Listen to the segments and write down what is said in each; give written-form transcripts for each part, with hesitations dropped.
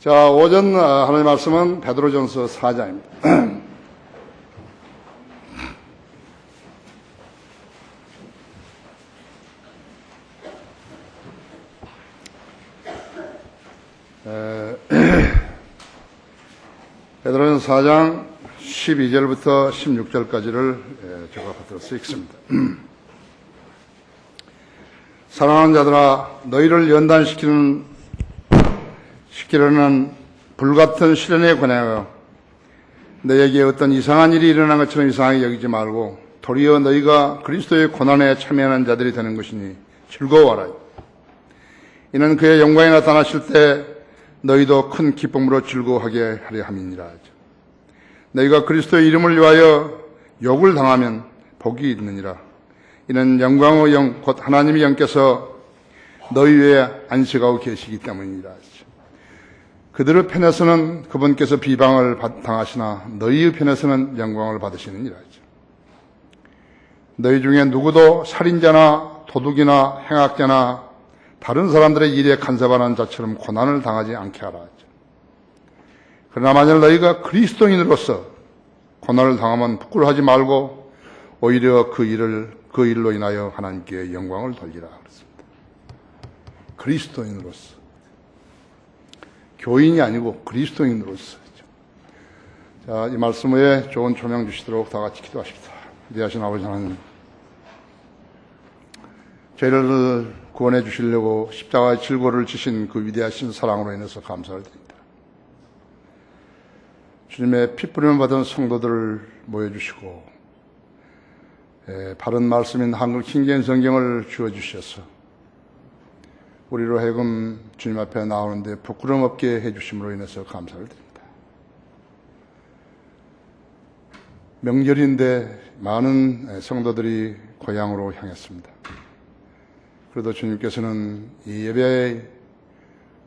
자, 오전 하나님 말씀은 베드로전서 4장입니다. 베드로전서 4장 12절부터 16절까지를 제가 받들어서 읽습니다. 사랑하는 자들아, 너희를 연단시키려는 불같은 시련에 관하여 너에게 어떤 이상한 일이 일어난 것처럼 이상하게 여기지 말고 도리어 너희가 그리스도의 고난에 참여하는 자들이 되는 것이니 즐거워하라. 이는 그의 영광이 나타나실 때 너희도 큰 기쁨으로 즐거워하게 하려 함이니라. 너희가 그리스도의 이름을 위하여 욕을 당하면 복이 있느니라. 이는 영광의 영 곧 하나님의 영께서 너희 위에 안식하고 계시기 때문이니라. 그들의 편에서는 그분께서 비방을 당하시나 너희의 편에서는 영광을 받으시느니라. 너희 중에 누구도 살인자나 도둑이나 행악자나 다른 사람들의 일에 간섭하는 자처럼 고난을 당하지 않게 하라. 그러나 만일 너희가 그리스도인으로서 고난을 당하면 부끄러워하지 말고 오히려 그 일로 인하여 하나님께 영광을 돌리라. 그렇습니다. 그리스도인으로서. 교인이 아니고 그리스도인으로서. 자, 이 말씀 후에 좋은 조명 주시도록 다 같이 기도하십시다. 위대하신 아버지 하나님, 저희를 구원해 주시려고 십자가의 질고를 지신 그 위대하신 사랑으로 인해서 감사를 드립니다. 주님의 피 뿌림을 받은 성도들을 모여주시고 바른 말씀인 한글 킹제임 성경을 주어주셔서 우리로 하여금 주님 앞에 나오는데 부끄럼 없게 해주심으로 인해서 감사를 드립니다. 명절인데 많은 성도들이 고향으로 향했습니다. 그래도 주님께서는 이 예배의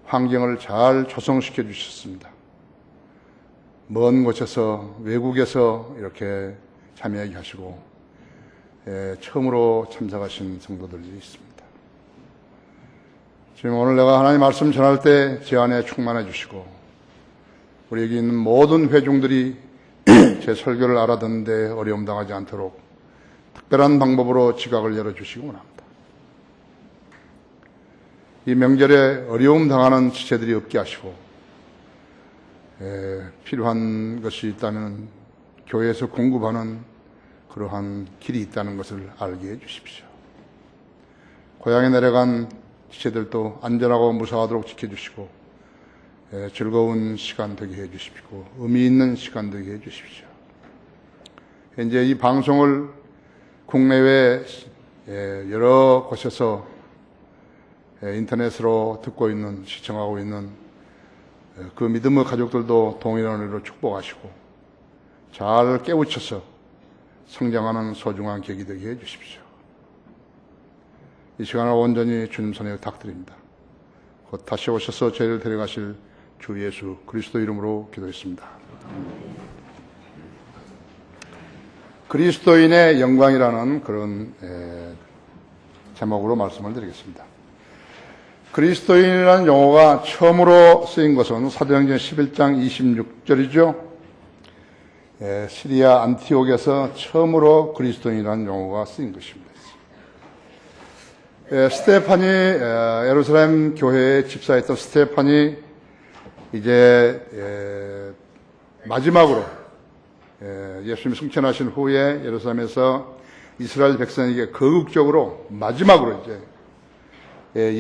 환경을 잘 조성시켜 주셨습니다. 먼 곳에서, 외국에서 이렇게 참여하게 하시고 처음으로 참석하신 성도들이 있습니다. 지금 오늘 내가 하나님 말씀 전할 때 제 안에 충만해 주시고 우리 여기 있는 모든 회중들이 제 설교를 알아듣는데 어려움 당하지 않도록 특별한 방법으로 지각을 열어주시기 원합니다. 이 명절에 어려움 당하는 지체들이 없게 하시고 필요한 것이 있다면 교회에서 공급하는 그러한 길이 있다는 것을 알게 해 주십시오. 고향에 내려간 지체들도 안전하고 무사하도록 지켜주시고 즐거운 시간 되게 해 주십시오. 의미 있는 시간 되게 해 주십시오. 현재 이 방송을 국내외 여러 곳에서 인터넷으로 듣고 있는, 시청하고 있는 그 믿음의 가족들도 동일한 의로 축복하시고 잘 깨우쳐서 성장하는 소중한 계기 되게 해 주십시오. 이 시간을 온전히 주님 손에 탁드립니다. 곧 다시 오셔서 저희를 데려가실 주 예수 그리스도 이름으로 기도했습니다. 그리스도인의 영광이라는 그런 제목으로 말씀을 드리겠습니다. 그리스도인이라는 용어가 처음으로 쓰인 것은 사도행전 11장 26절이죠. 시리아 안티옥에서 처음으로 그리스도인이라는 용어가 쓰인 것입니다. 스테판이 예루살렘 교회에 집사했던 스테판이 이제 마지막으로 예수님이 승천하신 후에 예루살렘에서 이스라엘 백성에게 거국적으로 마지막으로 이제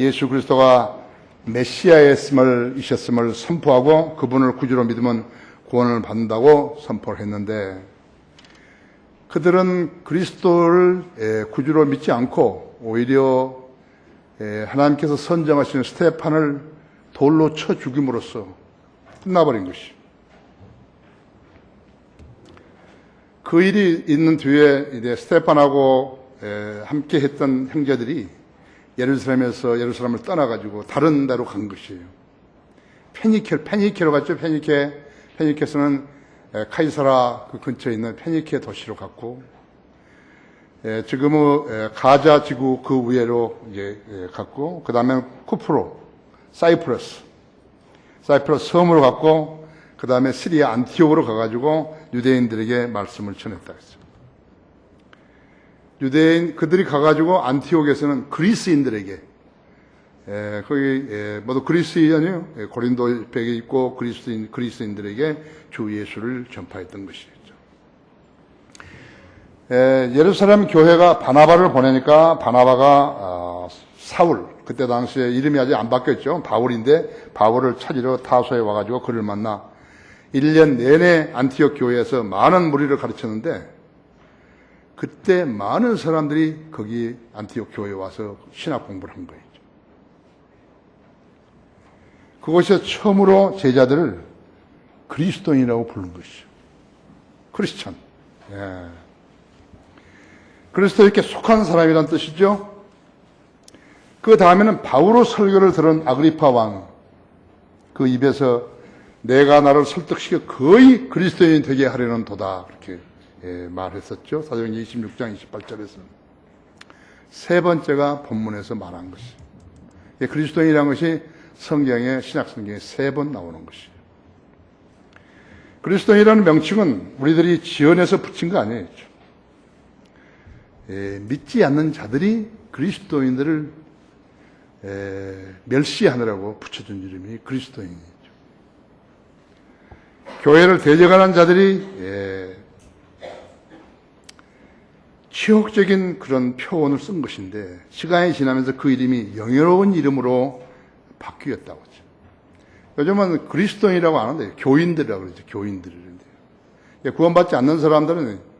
예수 그리스도가 메시아이셨음을 선포하고 그분을 구주로 믿으면 구원을 받는다고 선포를 했는데 그들은 그리스도를 구주로 믿지 않고 오히려 하나님께서 선정하신 스테판을 돌로 쳐 죽임으로써 끝나버린 것이. 그 일이 있는 뒤에 이제 스테판하고 함께 했던 형제들이 예루살렘을 떠나가지고 다른 데로 간 것이에요. 페니케로 갔죠. 페니케에서는 카이사라 그 근처에 있는 페니케 도시로 갔고, 지금은 가자 지구 그 위로 이제 갔고, 그 다음에 쿠프로, 사이프러스, 사이프러스 섬으로 갔고 그 다음에 시리아 안티옥으로 가가지고 유대인들에게 말씀을 전했다 했어요. 유대인 그들이 가가지고 안티옥에서는 그리스인들에게 거기 모두 그리스인이요. 고린도 벽에 있고 그리스인들에게 주 예수를 전파했던 것이죠. 예루살렘 교회가 바나바를 보내니까 바나바가 사울, 그때 당시에 이름이 아직 안 바뀌었죠. 바울인데 바울을 찾으러 타소에 와가지고 그를 만나 1년 내내 안티옥 교회에서 많은 무리를 가르쳤는데 그때 많은 사람들이 거기 안티옥 교회에 와서 신학 공부를 한 거예요. 그곳에서 처음으로 제자들을 그리스도인이라고 부른 것이죠. 크리스찬. 예. 그리스도에게 속한 사람이란 뜻이죠. 그 다음에는 바울의 설교를 들은 아그리파 왕, 그 입에서 내가 나를 설득시켜 거의 그리스도인이 되게 하려는 도다. 그렇게 말했었죠. 사도행전 26장 28절에서는. 세 번째가 본문에서 말한 것이죠. 그리스도인이라는 것이 성경에, 신약 성경에 3번 나오는 것이에요. 그리스도인이라는 명칭은 우리들이 지어내서 붙인 거 아니에요. 믿지 않는 자들이 그리스도인들을 멸시하느라고 붙여준 이름이 그리스도인이죠. 교회를 대적하는 자들이 치욕적인 그런 표현을 쓴 것인데 시간이 지나면서 그 이름이 영예로운 이름으로 바뀌었다고 하죠. 요즘은 그리스도인이라고 안 하는데 교인들이라고 그러죠. 교인들인데 구원받지 않는 사람들은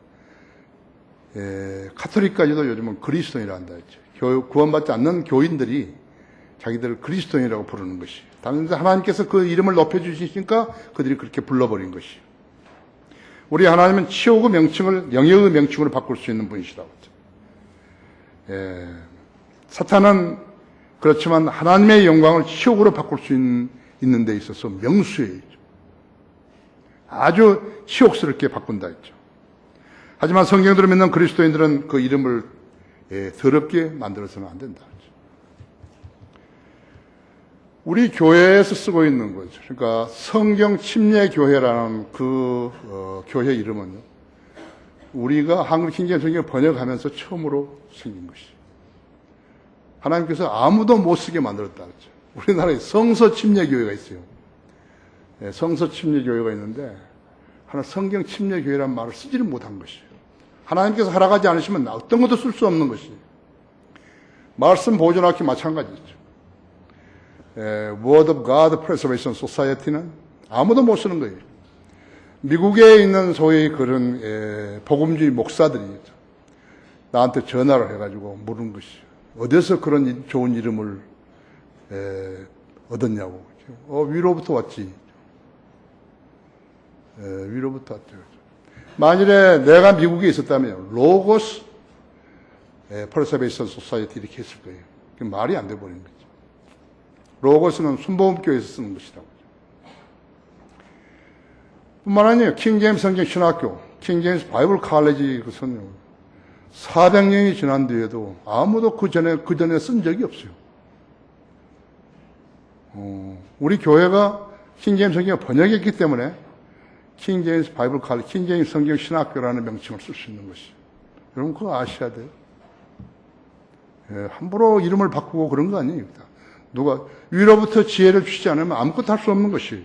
카톨릭까지도 요즘은 그리스도인이라고 한다 했죠. 구원받지 않는 교인들이 자기들을 그리스도인이라고 부르는 것이에요. 당연히 하나님께서 그 이름을 높여주시니까 그들이 그렇게 불러버린 것이에요. 우리 하나님은 치욕의 명칭을 영예의 명칭으로 바꿀 수 있는 분이시라고 하죠. 사탄은 그렇지만 하나님의 영광을 치욕으로 바꿀 수 있는 데 있어서 명수예요. 아주 치욕스럽게 바꾼다 했죠. 하지만 성경대로 믿는 그리스도인들은 그 이름을 더럽게 만들어서는 안 된다. 우리 교회에서 쓰고 있는 거죠. 그러니까 성경 침례 교회라는 그 교회 이름은요. 우리가 한국 킹제임 성경을 번역하면서 처음으로 생긴 것이죠. 하나님께서 아무도 못 쓰게 만들었다 그랬죠. 우리나라에 성서 침례 교회가 있어요. 성서 침례 교회가 있는데 하나 성경 침례 교회라는 말을 쓰지를 못한 것이에요. 하나님께서 허락하지 않으시면 어떤 것도 쓸 수 없는 것이에요. 말씀 보존하기 마찬가지죠. Word of God Preservation Society는 아무도 못 쓰는 거예요. 미국에 있는 소위 그런 복음주의 목사들이 나한테 전화를 해가지고 물은 것이죠. 어디서 그런 좋은 이름을 얻었냐고. 위로부터 왔지. 위로부터 왔죠. 만일에 내가 미국에 있었다면 로고스 프레서베이션 소사이어티 이렇게 했을 거예요. 말이 안 돼 버린 거죠. 로고스는 순복음교회에서 쓰는 것이라고. 뿐만 아니에요. 킹제임스 성경 신학교, 킹제임스 바이블 칼리지 그것은 400년이 지난 뒤에도 아무도 그 전에 쓴 적이 없어요. 우리 교회가 킹제임스 성경을 번역했기 때문에 킹제임스 바이블 칼리지, 킹제임스 성경 신학교라는 명칭을 쓸 수 있는 것이에요. 여러분 그거 아셔야 돼요. 함부로 이름을 바꾸고 그런 거 아니에요. 누가 위로부터 지혜를 주시지 않으면 아무것도 할 수 없는 것이에요.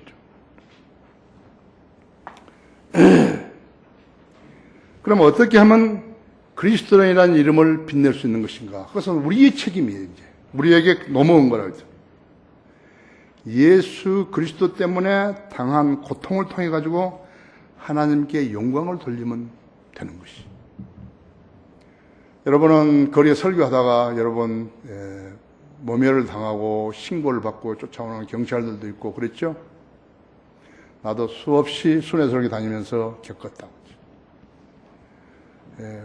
그럼 어떻게 하면 그리스도인이라는 이름을 빛낼 수 있는 것인가? 그것은 우리의 책임이에요. 이제 우리에게 넘어온 거라죠. 예수 그리스도 때문에 당한 고통을 통해 가지고 하나님께 영광을 돌리면 되는 것이. 여러분은 거리에 설교하다가 여러분 모멸을 당하고 신고를 받고 쫓아오는 경찰들도 있고 그랬죠? 나도 수없이 순회설교 다니면서 겪었다고.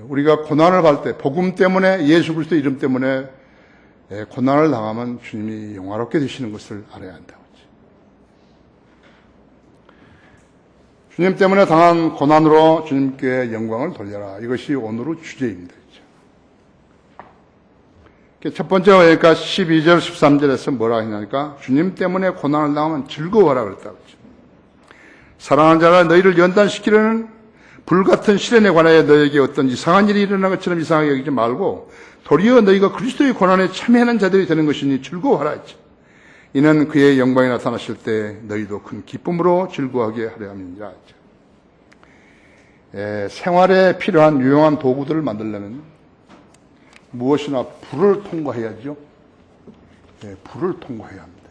우리가 고난을 받을 때 복음 때문에 예수 그리스도 이름 때문에 고난을 당하면 주님이 영화롭게 되시는 것을 알아야 한다고. 주님 때문에 당한 고난으로 주님께 영광을 돌려라. 이것이 오늘의 주제입니다. 첫 번째가 그러니까 12절, 13절에서 뭐라 했냐니까 주님 때문에 고난을 당하면 즐거워하라 그랬다고 했죠. 사랑하는 자가 너희를 연단시키려는 불같은 시련에 관하여 너에게 어떤 이상한 일이 일어난 것처럼 이상하게 여기지 말고 도리어 너희가 그리스도의 고난에 참여하는 자들이 되는 것이니 즐거워하라 했죠. 이는 그의 영광이 나타나실 때 너희도 큰 기쁨으로 즐거워하게 하려 함이니라 했죠. 생활에 필요한 유용한 도구들을 만들려면 무엇이나 불을 통과해야죠. 불을 통과해야 합니다.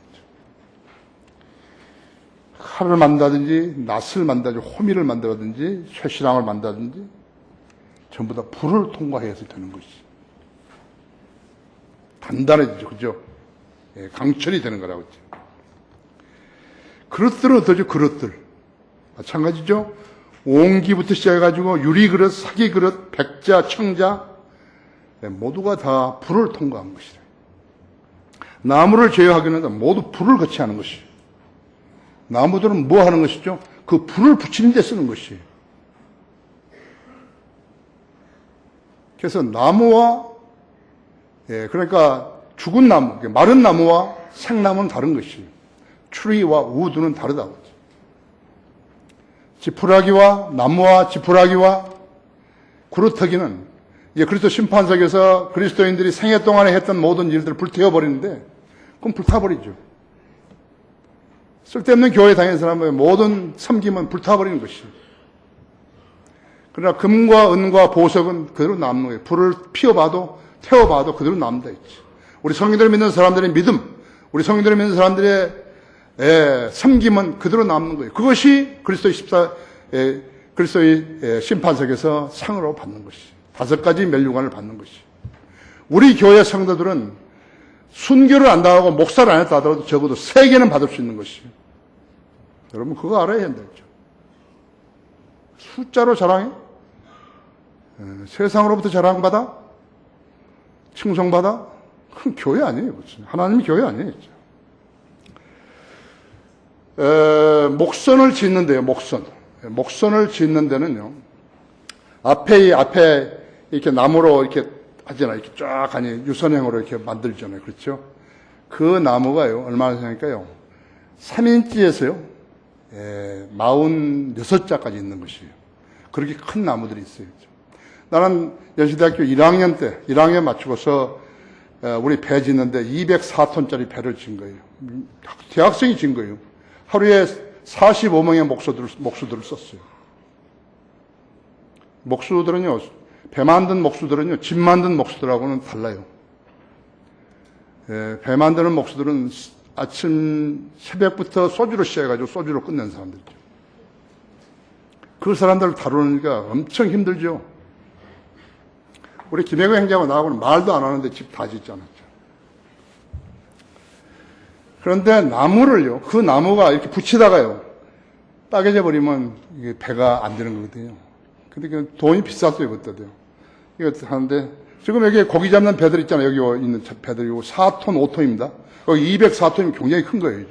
칼을 만든다든지 낫을 만든다든지 호미를 만든다든지 쇠시랑을 만든다든지 전부 다 불을 통과해서 되는 것이 단단해지죠. 그죠? 강철이 되는 거라고 했죠. 그릇들은 어떠죠? 그릇들 마찬가지죠. 옹기부터 시작해가지고 유리그릇, 사기그릇, 백자, 청자 모두가 다 불을 통과한 것이다. 나무를 제어하기는 모두 불을 같이 하는 것이에요. 나무들은 뭐 하는 것이죠? 그 불을 붙이는 데 쓰는 것이에요. 그래서 나무와 그러니까 죽은 나무, 마른 나무와 생나무는 다른 것이에요. 추리와 우두는 다르다고 하죠. 지푸라기와 나무와 지푸라기와 그루터기는 이제 그리스도 심판석에서 그리스도인들이 생애 동안에 했던 모든 일들을 불태워버리는데 그럼 불타버리죠. 쓸데없는 교회 다니는 사람의 모든 섬김은 불타버리는 것이에요. 그러나 금과 은과 보석은 그대로 남는 거예요. 불을 피워봐도 태워봐도 그대로 남다 했지. 우리 성인들을 믿는 사람들의 믿음, 우리 성인들을 믿는 사람들의 섬김은 그대로 남는 거예요. 그것이 그리스도의 심판석에서 상으로 받는 것이에요. 5가지 면류관을 받는 것이에요. 우리 교회 성도들은 순교를 안 당하고 목사를 안 했다 하더라도 적어도 3개는 받을 수 있는 것이에요. 여러분 그거 알아야 한다 했죠. 숫자로 자랑해? 세상으로부터 자랑받아? 칭송받아? 그건 교회 아니에요. 하나님이 교회 아니에요. 목선을 짓는데요. 목선을 짓는 데는요. 앞에 이렇게 나무로 이렇게 하잖아요. 이렇게 쫙 아니 유선형으로 이렇게 만들잖아요. 그렇죠? 그 나무가요. 얼마나 되니까요. 3인치에서요. 46자까지 있는 것이에요. 그렇게 큰 나무들이 있어요. 나는 연시대학교 1학년 때 1학년 맞추고서 우리 배 짓는데 204톤짜리 배를 진 거예요. 대학생이 진 거예요. 하루에 45명의 목수들을 썼어요. 목수들은요, 배 만든 목수들은요, 집 만든 목수들하고는 달라요. 배 만드는 목수들은 아침 새벽부터 소주로 시작해가지고 소주로 끝낸 사람들이죠. 그 사람들을 다루니까 엄청 힘들죠. 우리 김해구 행자하고 나하고는 말도 안 하는데 집 다 짓지 않았죠. 그런데 나무를요, 그 나무가 이렇게 붙이다가요, 따개져 버리면 이게 배가 안 되는 거거든요. 근데 그 돈이 비쌌어요, 그때도요. 이거 하는데, 지금 여기 고기 잡는 배들 있잖아요. 여기 있는 배들이 4톤, 5톤입니다. 여기 204톤이면 굉장히 큰 거예요.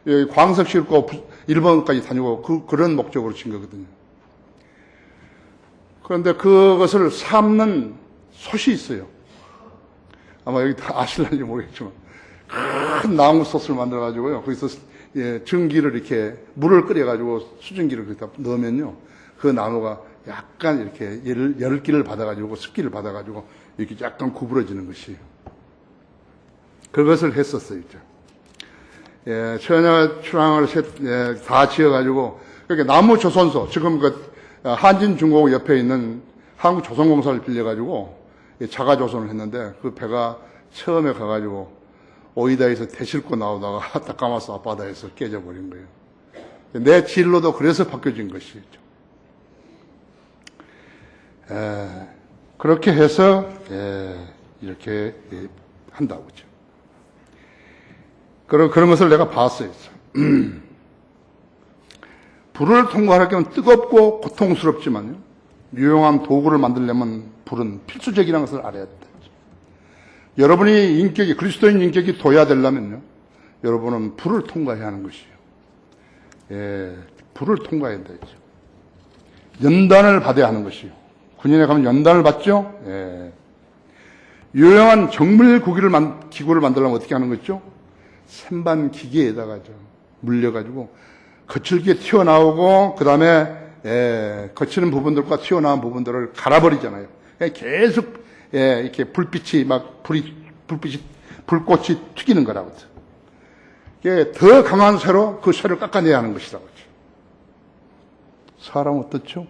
여기 광석 싣고 일본까지 다니고 그런 목적으로 친 거거든요. 그런데 그것을 삶는 솥이 있어요. 아마 여기 다 아실는지 모르겠지만. 큰 나무 솥을 만들어가지고요. 거기서 전기를 이렇게 물을 끓여가지고 수증기를 거기다 넣으면요. 그 나무가 약간 이렇게 열기를 받아가지고 습기를 받아가지고 이렇게 약간 구부러지는 것이에요. 그것을 했었어요. 처녀 출항을 다 지어가지고 그렇게 나무 조선소 지금 그 한진중공업 옆에 있는 한국조선공사를 빌려가지고 자가 조선을 했는데 그 배가 처음에 가가지고 오이다에서 대싣고 나오다가 다카마스 앞바다에서 깨져버린 거예요. 내 진로도 그래서 바뀌어진 것이죠. 그렇게 해서 이렇게 한다고 하죠. 그런 것을 내가 봤어요. 불을 통과하려면 뜨겁고 고통스럽지만요. 유용한 도구를 만들려면 불은 필수적이라는 것을 알아야 된다. 여러분이 그리스도인 인격이 돋아되려면요. 여러분은 불을 통과해야 하는 것이에요. 불을 통과해야 된다. 연단을 받아야 하는 것이에요. 군인에 가면 연단을 받죠? 유용한 정밀 기구를 만들려면 어떻게 하는 거죠? 샌반 기계에다가 물려가지고 거칠게 튀어나오고 그 다음에 거치는 부분들과 튀어나온 부분들을 갈아버리잖아요. 계속 이렇게 불꽃이 튀기는 거라고. 더 강한 쇠로 그 쇠를 깎아내야 하는 것이라고. 사람은 어떻죠?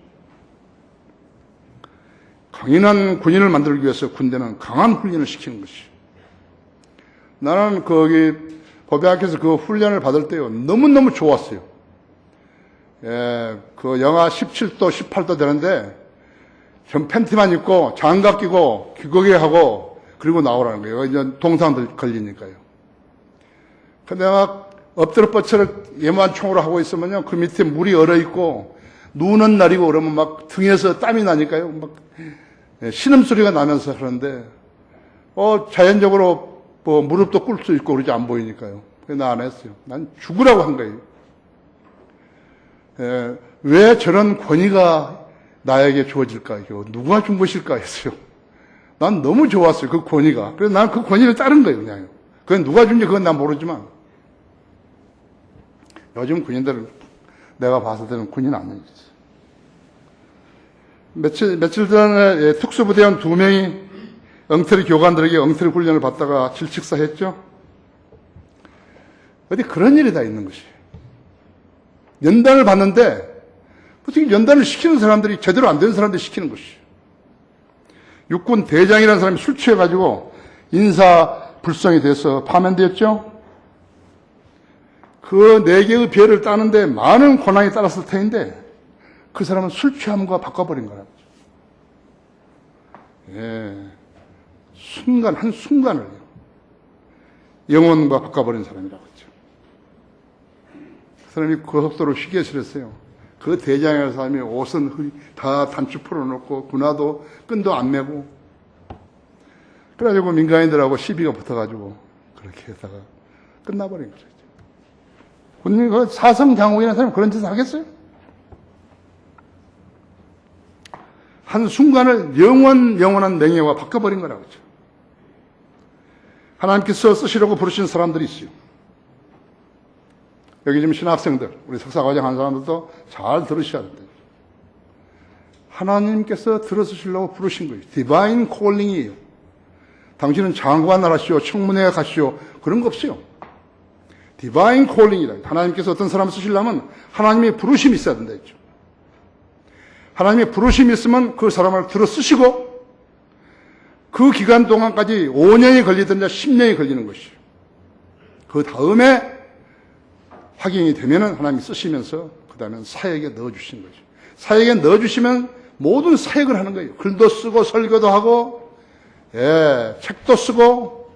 강인한 군인을 만들기 위해서 군대는 강한 훈련을 시키는 것이죠. 나는 거기 법대학교에서 그 훈련을 받을 때요, 너무너무 좋았어요. 그 영하 17도, 18도 되는데, 전 팬티만 입고, 장갑 끼고, 귀걸이 하고, 그리고 나오라는 거예요. 이제 동상 걸리니까요. 근데 막 엎드려 뻗쳐를 예무한 총으로 하고 있으면요, 그 밑에 물이 얼어있고, 눈은 날이고 그러면 막 등에서 땀이 나니까요, 막, 신음소리가 나면서 하는데, 자연적으로 뭐 무릎도 꿇을 수 있고 그러지 안 보이니까요. 그래서 나 안 했어요. 난 죽으라고 한 거예요. 왜 저런 권위가 나에게 주어질까? 누가 준 것일까 했어요. 난 너무 좋았어요. 그 권위가. 그래서 난 그 권위를 따른 거예요, 그냥. 그건 누가 준지 그건 난 모르지만. 요즘 군인들은 내가 봤을 때는 군인 아니겠어. 며칠 전에 특수부대원 2명이 엉터리 교관들에게 엉터리 훈련을 받다가 질식사 했죠? 어디 그런 일이 다 있는 것이에요. 연단을 받는데, 어떻게 연단을 시키는 사람들이 제대로 안 된 사람들이 시키는 것이에요. 육군 대장이라는 사람이 술 취해가지고 인사불성이 돼서 파면되었죠? 그 4개의 별을 따는데 많은 고난이 따랐을 터인데, 그 사람은 술 취함과 바꿔버린 거라고. 한순간을요. 영혼과 바꿔버린 사람이라고 했죠. 그 사람이 고속도로 휴게실했어요. 그 대장이라는 사람이 옷은 다 단추 풀어놓고, 군화도 끈도 안 매고, 그래가지고 민간인들하고 시비가 붙어가지고, 그렇게 해다가 끝나버린 거죠. 군인, 그 사성장군이라는 사람이 그런 짓을 하겠어요? 한순간을 영원한 명예와 바꿔버린 거라고 하죠. 하나님께서 쓰시려고 부르신 사람들이 있어요. 여기 지금 신학생들, 우리 석사과정 한 사람들도 잘 들으셔야 됩니다. 하나님께서 들어쓰시려고 부르신 거예요. 디바인 콜링이에요. 당신은 장관 하시오, 청문회 가시오, 그런 거 없어요. 디바인 콜링이다. 하나님께서 어떤 사람을 쓰시려면 하나님의 부르심이 있어야 된다 했죠. 하나님의 부르심이 있으면 그 사람을 들어 쓰시고 그 기간 동안까지 5년이 걸리든지 10년이 걸리는 것이에요. 그 다음에 확인이 되면은 하나님이 쓰시면서 그 다음에 사역에 넣어주시는 거죠. 사역에 넣어주시면 모든 사역을 하는 거예요. 글도 쓰고 설교도 하고 책도 쓰고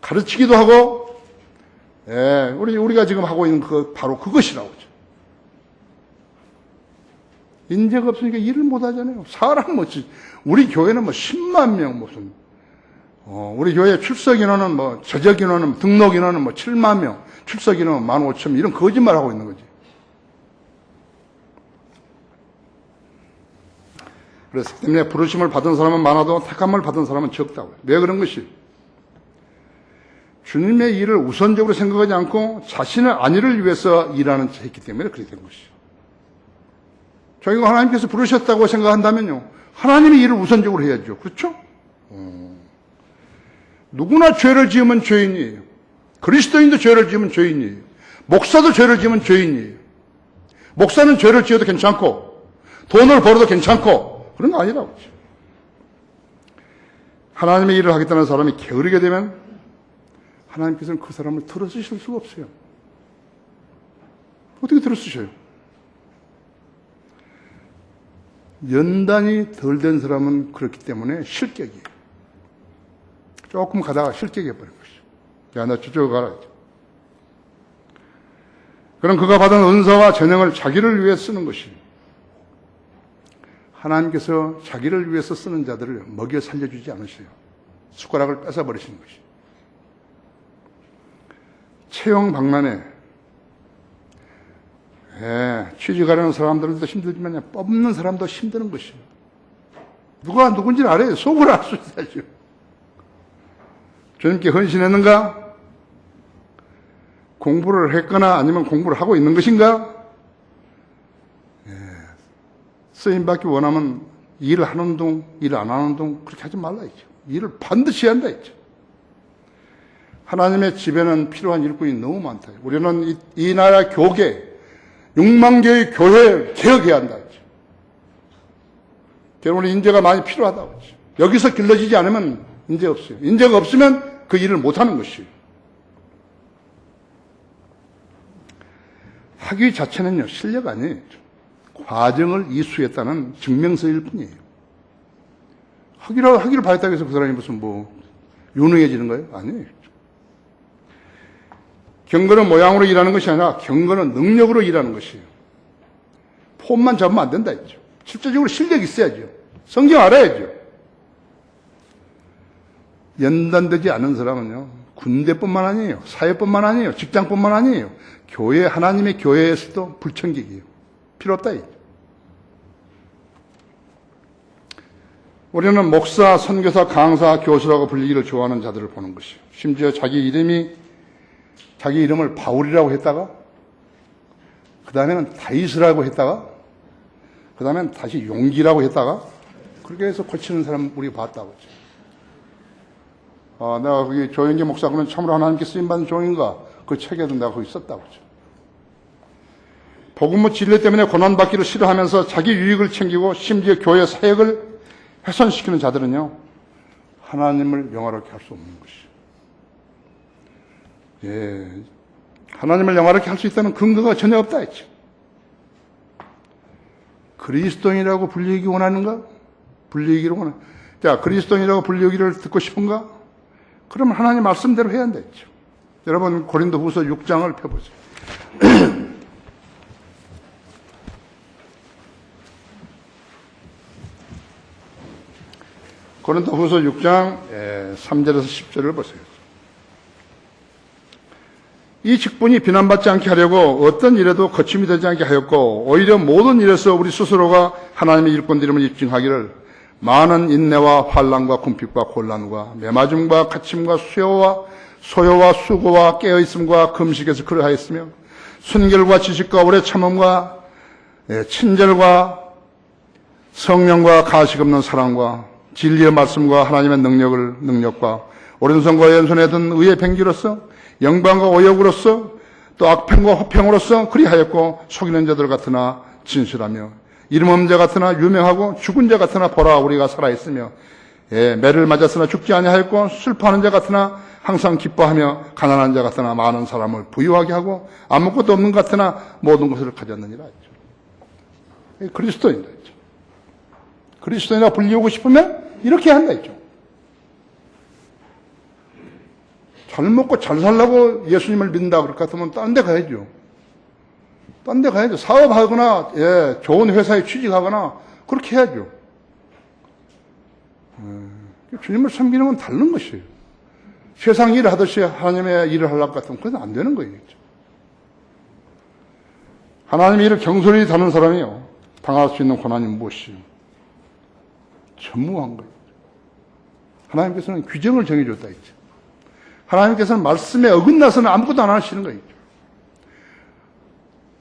가르치기도 하고 우리가 지금 하고 있는 바로 그것이라고 하죠. 인재가 없으니까 일을 못 하잖아요. 사람 우리 교회는 10만 명 우리 교회 출석 인원은 저적 인원은 등록 인원은 7만 명, 출석 인원은 15,000명 이런 거짓말 하고 있는 거지. 그래서 때문에 부르심을 받은 사람은 많아도 택함을 받은 사람은 적다고요. 왜 그런 것이? 주님의 일을 우선적으로 생각하지 않고 자신의 안위를 위해서 일하는 자였기 때문에 그렇게 된 것이죠. 저희가 하나님께서 부르셨다고 생각한다면요, 하나님의 일을 우선적으로 해야죠. 그렇죠? 누구나 죄를 지으면 죄인이에요. 그리스도인도 죄를 지으면 죄인이에요. 목사도 죄를 지으면 죄인이에요. 목사는 죄를 지어도 괜찮고 돈을 벌어도 괜찮고 그런 거 아니라고. 하나님의 일을 하겠다는 사람이 게으르게 되면 하나님께서는 그 사람을 들어쓰실 수가 없어요. 어떻게 들어쓰셔요? 연단이 덜 된 사람은 그렇기 때문에 실격이에요. 조금 가다가 실격해버린 것이죠. 야, 너 저쪽으로 가라. 그럼 그가 받은 은사와 전형을 자기를 위해 쓰는 것이에요. 하나님께서 자기를 위해서 쓰는 자들을 먹여 살려주지 않으셔요. 숟가락을 뺏어버리시는 것이에요. 채용 박람회 취직하려는 사람들도 힘들지만 뽑는 사람도 힘드는 것이에요. 누가 누군지는 알아요. 속을 알 수 있어야죠. 주님께 헌신했는가? 공부를 했거나 아니면 공부를 하고 있는 것인가? 쓰임받기 원하면 일을 하는 동, 일을 안 하는 동 그렇게 하지 말라 했죠. 일을 반드시 한다 했죠. 하나님의 집에는 필요한 일꾼이 너무 많다. 우리는 이 나라 교계, 6만 개의 교회를 개혁해야 한다 했죠. 여러분 인재가 많이 필요하다고 했죠. 여기서 길러지지 않으면 인재 없어요. 인재가 없으면 그 일을 못하는 것이에요. 학위 자체는요, 실력 아니에요. 과정을 이수했다는 증명서일 뿐이에요. 학위를 받았다고 해서 그 사람이 무슨 유능해지는 거예요? 아니에요. 경건은 모양으로 일하는 것이 아니라 경건은 능력으로 일하는 것이에요. 폼만 잡으면 안 된다 했죠. 실제적으로 실력이 있어야죠. 성경 알아야죠. 연단되지 않은 사람은요, 군대뿐만 아니에요. 사회뿐만 아니에요. 직장뿐만 아니에요. 교회, 하나님의 교회에서도 불청객이에요. 필요 없다. 우리는 목사, 선교사, 강사, 교수라고 불리기를 좋아하는 자들을 보는 것이에요. 심지어 자기 이름을 바울이라고 했다가, 그 다음에는 다윗이라고 했다가, 그 다음에는 다시 용기라고 했다가, 그렇게 해서 고치는 사람 우리 봤다고 했죠. 내가 거기 조영기 목사 그러면 참으로 하나님께 쓰임받은 종인가? 그 책에도 내가 거기 썼다고 했죠. 복음의 진리 때문에 고난받기를 싫어하면서 자기 유익을 챙기고 심지어 교회 사역을 훼손시키는 자들은요, 하나님을 영화롭게 할 수 없는 것이에요. 하나님을 영화롭게 할 수 있다는 근거가 전혀 없다 했죠. 그리스도인이라고 불리기 원하는가? 불리기를 원하. 자, 그리스도인이라고 불리기를 듣고 싶은가? 그러면 하나님 말씀대로 해야 한다 했죠. 여러분 고린도후서 6장을 펴보세요. 고린도후서 6장 3절에서 10절을 보세요. 이 직분이 비난받지 않게 하려고 어떤 일에도 거침이 되지 않게 하였고 오히려 모든 일에서 우리 스스로가 하나님의 일꾼들임을 입증하기를 많은 인내와 환난과 궁핍과 곤란과 매맞음과 갇힘과 소요와 수고와 깨어있음과 금식에서 그러하였으며 순결과 지식과 오래 참음과 친절과 성령과 가식 없는 사랑과 진리의 말씀과 하나님의 능력과 오른손과 왼손에 든 의의 뱅기로서 영광과 오역으로서 또 악평과 호평으로서 그리하였고 속이는 자들 같으나 진실하며 이름 없는 자 같으나 유명하고 죽은 자 같으나 보라 우리가 살아있으며 매를 맞았으나 죽지 아니하였고 슬퍼하는 자 같으나 항상 기뻐하며 가난한 자 같으나 많은 사람을 부유하게 하고 아무것도 없는 것 같으나 모든 것을 가졌느니라 했죠. 그리스도인이다 했죠. 그리스도인이라 불리우고 싶으면 이렇게 한다 했죠. 잘 먹고 잘 살라고 예수님을 믿는다 그럴 것 같으면 딴 데 가야죠. 딴 데 가야죠. 사업하거나 좋은 회사에 취직하거나 그렇게 해야죠. 주님을 섬기는 건 다른 것이에요. 세상 일을 하듯이 하나님의 일을 하려고 같으면 그건 안 되는 거예요. 하나님의 일을 경솔히 다는 사람이요, 당할 수 있는 고난이 무엇이요? 전무한 거예요. 하나님께서는 규정을 정해줬다 했죠. 하나님께서는 말씀에 어긋나서는 아무것도 안 하시는 거예요.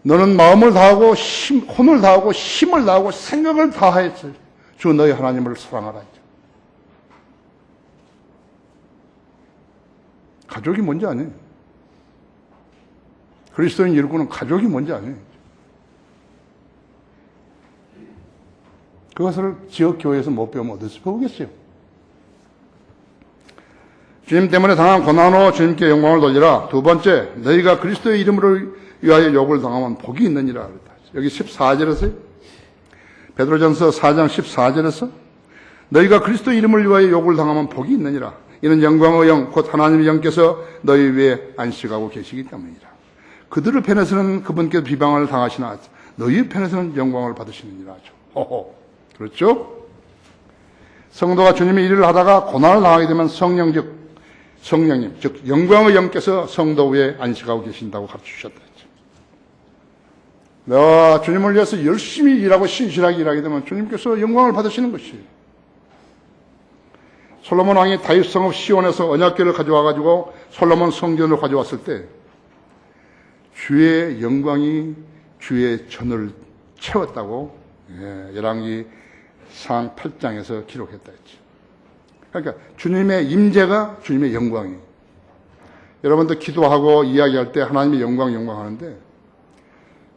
너는 마음을 다하고 혼을 다하고 힘을 다하고 생각을 다하였어요. 주 너희 하나님을 사랑하라 했죠. 가족이 뭔지 아니에요. 그리스도인 일꾼은 가족이 뭔지 아니에요. 그것을 지역교회에서 못 배우면 어디서 배우겠어요? 주님 때문에 당한 고난으로 주님께 영광을 돌리라. 두 번째, 너희가 그리스도의 이름으로 위하여 욕을 당하면 복이 있느니라. 여기 14절에서 베드로전서 4장 14절에서 너희가 그리스도 이름을 위하여 욕을 당하면 복이 있느니라. 이는 영광의 영 곧 하나님의 영께서 너희 위에 안식하고 계시기 때문이라. 그들의 편에서는 그분께 비방을 당하시나 너희 편에서는 영광을 받으시느니라. 호호. 그렇죠? 성도가 주님의 일을 하다가 고난을 당하게 되면 성령님, 즉 영광의 영께서 성도 위에 안식하고 계신다고 가르치셨다. 내가 주님을 위해서 열심히 일하고 신실하게 일하게 되면 주님께서 영광을 받으시는 것이에요. 솔로몬 왕이 다윗 성읍 시온에서 언약궤를 가져와가지고 솔로몬 성전을 가져왔을 때 주의 영광이 주의 전을 채웠다고 열왕기상 8장에서 기록했다 했죠. 그러니까 주님의 임재가 주님의 영광이에요. 여러분도 기도하고 이야기할 때 하나님의 영광 하는데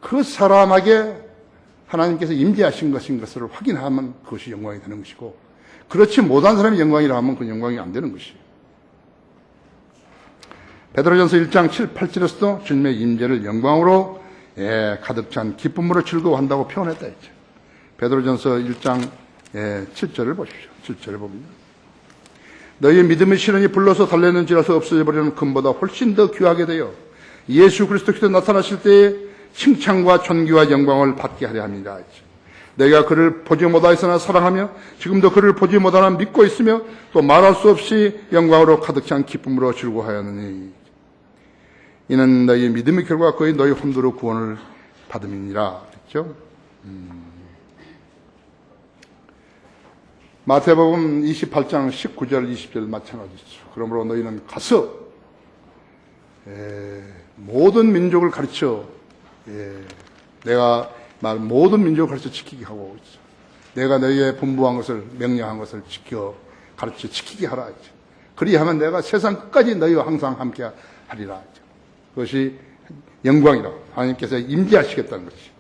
그 사람에게 하나님께서 임재하신 것을 확인하면 그것이 영광이 되는 것이고, 그렇지 못한 사람이 영광이라 하면 그 영광이 안 되는 것이에요. 베드로전서 1장 7, 8절에서도 주님의 임재를 영광으로 가득 찬 기쁨으로 즐거워한다고 표현했다 했죠. 베드로전서 1장 7절을 보십시오. 7절을 봅니다. 너희의 믿음의 실현이 불러서 달래는지라서 없어져 버리는 금보다 훨씬 더 귀하게 되어 예수 그리스도께서 나타나실 때에 칭찬과 존귀와 영광을 받게 하려 합니다. 내가 그를 보지 못하였으나 사랑하며 지금도 그를 보지 못하나 믿고 있으며 또 말할 수 없이 영광으로 가득 찬 기쁨으로 즐거워하였느니 이는 너희의 믿음의 결과 거의 너희 혼도로 구원을 받음이니라. 그렇죠? 마태복음 28장 19절 20절 마찬가지죠. 그러므로 너희는 가서 모든 민족을 가르쳐 내가 모든 민족을 가르쳐 지키게 하고 있어. 내가 너희의 분부한 것을 명령한 것을 가르쳐 지키게 하라. 그리하면 내가 세상 끝까지 너희와 항상 함께 하리라. 그것이 영광이라고 하나님께서 임재하시겠다는 것이,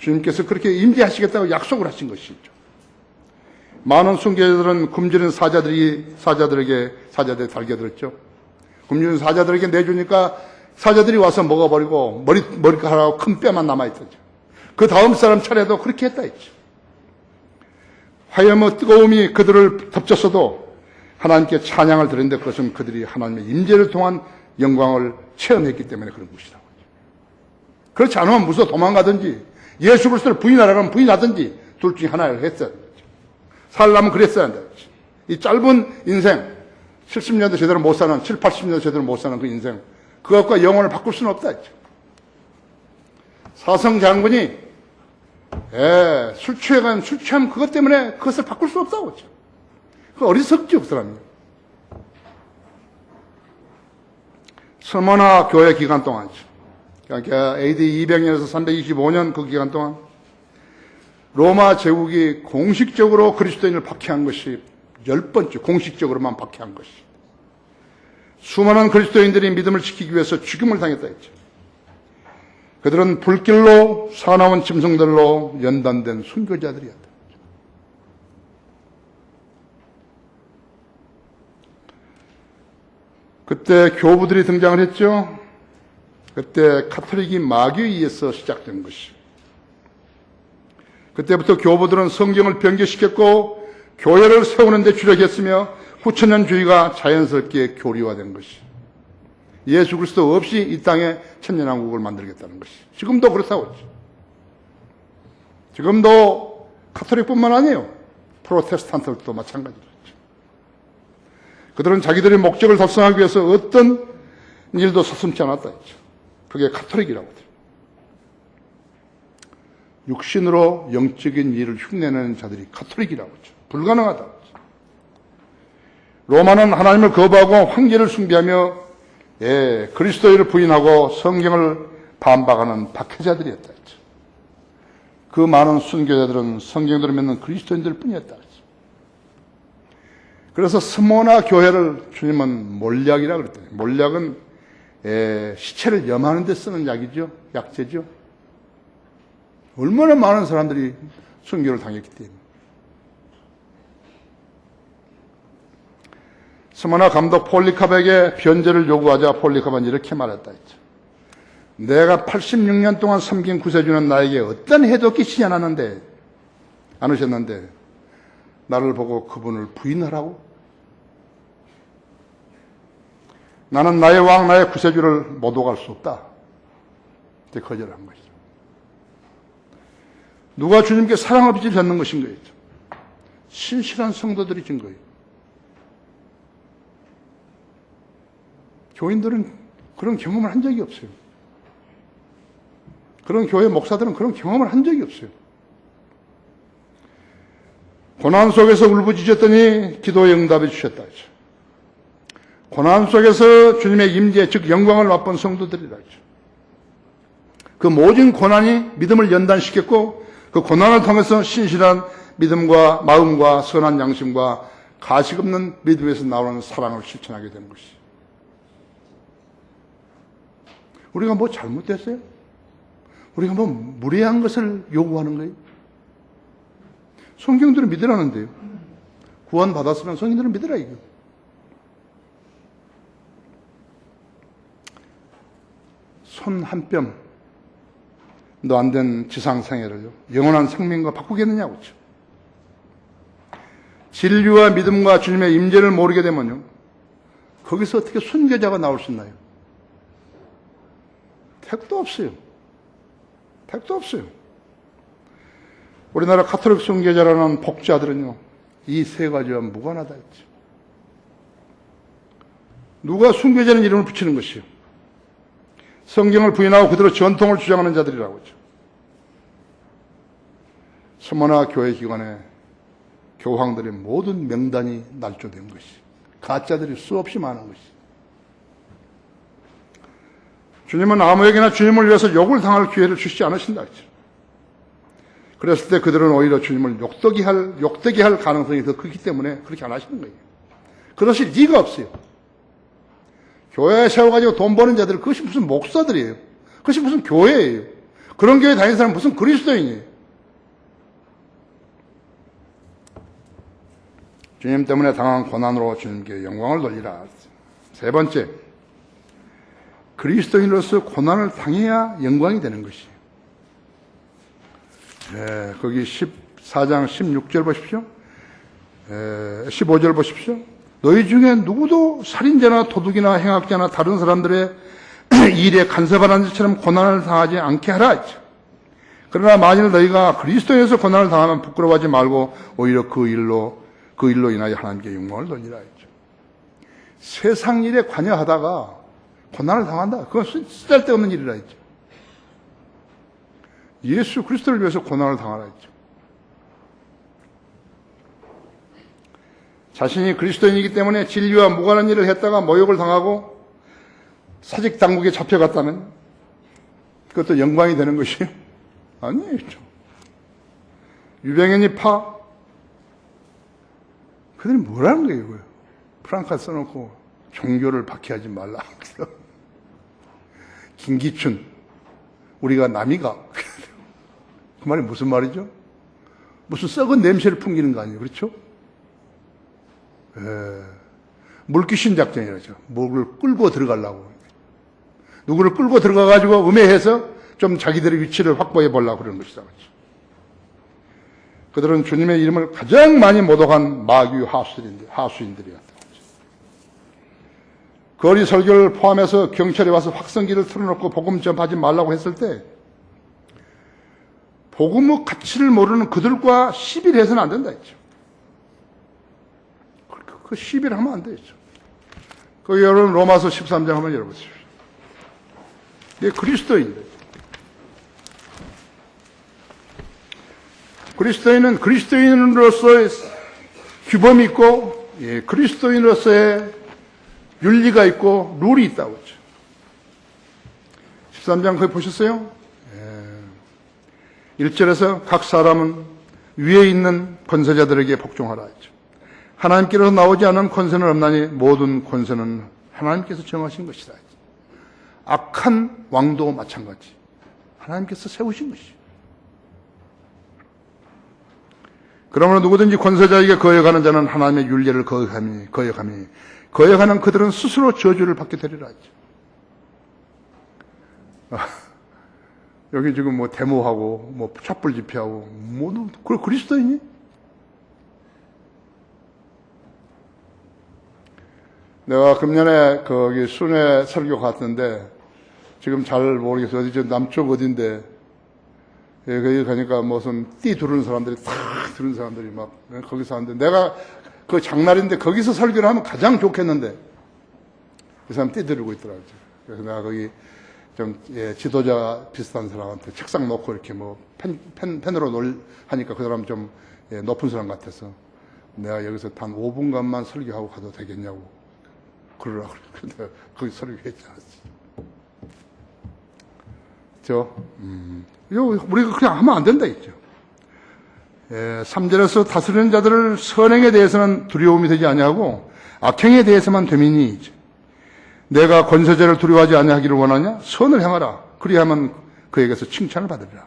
주님께서 그렇게 임재하시겠다고 약속을 하신 것이죠. 많은 순교자들은 굶주린 사자들에게 달겨들었죠. 굶주린 사자들에게 내주니까 사자들이 와서 먹어버리고 머리카락하고 큰 뼈만 남아있었죠. 그 다음 사람 차례도 그렇게 했다 했죠. 화염의 뜨거움이 그들을 덮쳤어도 하나님께 찬양을 드렸는데 그것은 그들이 하나님의 임재를 통한 영광을 체험했기 때문에 그런 것이라고. 그렇지 않으면 무서 도망가든지 예수 그리스도를 부인하라면 부인하든지 둘 중에 하나를 했어야 된다. 살려면 그랬어야 한다. 이 짧은 인생, 70년도 제대로 못 사는, 7, 80년도 제대로 못 사는 그 인생, 그것과 영혼을 바꿀 수는 없다 했죠. 사성 장군이 술 취하면 그것 때문에 그것을 바꿀 수 없다고 했죠. 그 어리석죠, 그 사람이. 서머나 교회 기간 동안이죠. 그러니까 AD 200년에서 325년 그 기간 동안 로마 제국이 공식적으로 그리스도인을 박해한 것이 10번째, 공식적으로만 박해한 것이. 수많은 그리스도인들이 믿음을 지키기 위해서 죽임을 당했다 했죠. 그들은 불길로 사나운 짐승들로 연단된 순교자들이었다. 그때 교부들이 등장을 했죠. 그때 카톨릭이 마귀에 의해서 시작된 것이. 그때부터 교부들은 성경을 변개시켰고 교회를 세우는 데 주력했으며 후천년주의가 자연스럽게 교리화된 것이. 예수 그리스도 없이 이 땅에 천년왕국을 만들겠다는 것이. 지금도 그렇다고 했죠. 지금도 카톨릭뿐만 아니에요. 프로테스탄트들도 마찬가지로 했죠. 그들은 자기들의 목적을 달성하기 위해서 어떤 일도 서슴지 않았다 했죠. 그게 카톨릭이라고 했죠. 육신으로 영적인 일을 흉내내는 자들이 카톨릭이라고 했죠. 불가능하다고 했죠. 로마는 하나님을 거부하고 황제를 숭배하며 그리스도를 부인하고 성경을 반박하는 박해자들이었다 했죠. 그 많은 순교자들은 성경대로 믿는 그리스도인들 뿐이었다 했죠. 그래서 스모나 교회를 주님은 몰약이라고 그랬더니, 몰약은 시체를 염하는 데 쓰는 약이죠. 약재죠. 얼마나 많은 사람들이 순교를 당했기 때문에. 스모나 감독 폴리캅에게 변제를 요구하자 폴리캅은 이렇게 말했다 했죠. 내가 86년 동안 섬긴 구세주는 나에게 어떤 해도 끼치지 않았는데, 않으셨는데 나를 보고 그분을 부인하라고? 나는 나의 왕, 나의 구세주를 못 오갈 수 없다. 이렇게 거절한 것이죠. 누가 주님께 사랑을 빚을 졌는 것인 거예요. 신실한 성도들이 진 거예요. 교인들은 그런 경험을 한 적이 없어요. 그런 교회 목사들은 그런 경험을 한 적이 없어요. 고난 속에서 울부짖었더니 기도의 응답해 주셨다. 고난 속에서 주님의 임재, 즉 영광을 맛본 성도들이다. 그 모든 고난이 믿음을 연단시켰고 그 고난을 통해서 신실한 믿음과 마음과 선한 양심과 가식 없는 믿음에서 나오는 사랑을 실천하게 되는 것이. 우리가 뭐 잘못됐어요? 우리가 뭐 무례한 것을 요구하는 거예요? 성경대로 믿으라는데요. 구원 받았으면 성경대로 믿으라 이거. 손 한 뼘 너 안 된 지상생애를요 영원한 생명과 바꾸겠느냐고. 진리와 믿음과 주님의 임재를 모르게 되면요 거기서 어떻게 순교자가 나올 수 있나요? 택도 없어요. 택도 없어요. 우리나라 가톨릭 순교자라는 복자들은요 이 세 가지와 무관하다 했죠. 누가 순교자는 이름을 붙이는 것이요 성경을 부인하고 그대로 전통을 주장하는 자들이라고 하죠. 서머나 교회 기관에 교황들의 모든 명단이 날조된 것이, 가짜들이 수없이 많은 것이. 주님은 아무에게나 주님을 위해서 욕을 당할 기회를 주시지 않으신다 했죠. 그랬을 때 그들은 오히려 주님을 욕되게 할 가능성이 더 크기 때문에 그렇게 안 하시는 거예요. 그러실 리가 없어요. 교회에 세워가지고 돈 버는 자들, 그것이 무슨 목사들이에요. 그것이 무슨 교회예요. 그런 교회 다니는 사람은 무슨 그리스도인이에요. 주님 때문에 당한 고난으로 주님께 영광을 돌리라. 세 번째, 그리스도인으로서 고난을 당해야 영광이 되는 것이에요. 거기 14장 16절 보십시오. 15절 보십시오. 너희 중에 누구도 살인자나 도둑이나 행악자나 다른 사람들의 일에 간섭하는 자처럼 고난을 당하지 않게 하라. 그러나 만일 너희가 그리스도에서 고난을 당하면 부끄러워하지 말고 오히려 그 일로 인하여 하나님께 영광을 돌리라 했죠. 세상 일에 관여하다가 고난을 당한다. 그건 쓰잘데없는 일이라 했죠. 예수 그리스도를 위해서 고난을 당하라 했죠. 자신이 그리스도인이기 때문에 진리와 무관한 일을 했다가 모욕을 당하고 사직 당국에 잡혀갔다면 그것도 영광이 되는 것이에요? 아니에요. 유병현이 파 그들이 뭐라는 거예요? 그거? 프랑카 써놓고 종교를 박해하지 말라. 김기춘 우리가 남이가 그 말이 무슨 말이죠? 무슨 썩은 냄새를 풍기는 거 아니에요? 그렇죠? 물귀신 작전이라죠. 목을 끌고 들어가려고. 누구를 끌고 들어가가지고 음해해서 좀 자기들의 위치를 확보해 보려고 그러는 것이다. 그렇죠? 그들은 주님의 이름을 가장 많이 모독한 마귀 하수인들이었다. 거리 설교를 포함해서 경찰이 와서 확성기를 틀어놓고 복음 전파하지 말라고 했을 때 복음의 가치를 모르는 그들과 시비해서는 안 된다 했죠. 그 시비를 하면 안 되죠. 그 여러분 로마서 13장 한번 열어보십시오. 이게 그리스도인들. 그리스도인은 그리스도인으로서의 규범이 있고, 그리스도인으로서의 윤리가 있고, 룰이 있다고 했죠. 13장 거기 보셨어요? 1절에서 각 사람은 위에 있는 권세자들에게 복종하라 했죠. 하나님께로서 나오지 않은 권세는 없나니 모든 권세는 하나님께서 정하신 것이다. 악한 왕도 마찬가지. 하나님께서 세우신 것이죠. 그러므로 누구든지 권세자에게 거역하는 자는 하나님의 율례를 거역하는 그들은 스스로 저주를 받게 되리라 했죠. 여기 지금 뭐 데모하고 뭐 촛불 집회하고 모두 그리스도인이? 내가 금년에 거기 순회 설교 갔는데 지금 잘 모르겠어요. 어디 저 남쪽 어딘데 거기 가니까 무슨 띠 두르는 사람들이 탁 두르는 사람들이 막 거기서 하는데 내가 그 장날인데 거기서 설교를 하면 가장 좋겠는데 그 사람 띠 두르고 있더라고요. 그래서 내가 거기 좀 지도자 비슷한 사람한테 책상 놓고 이렇게 뭐 펜으로 하니까 그 사람 좀 높은 사람 같아서 내가 여기서 단 5분간만 설교하고 가도 되겠냐고 그러라고 근데 거기 설교했지 않았지. 우리가 그냥 하면 안 된다 했죠. 3절에서 다스리는 자들을 선행에 대해서는 두려움이 되지 아니하고 악행에 대해서만 되미니 내가 권세자를 두려워하지 아니하기를 원하냐? 선을 행하라. 그리하면 그에게서 칭찬을 받으리라.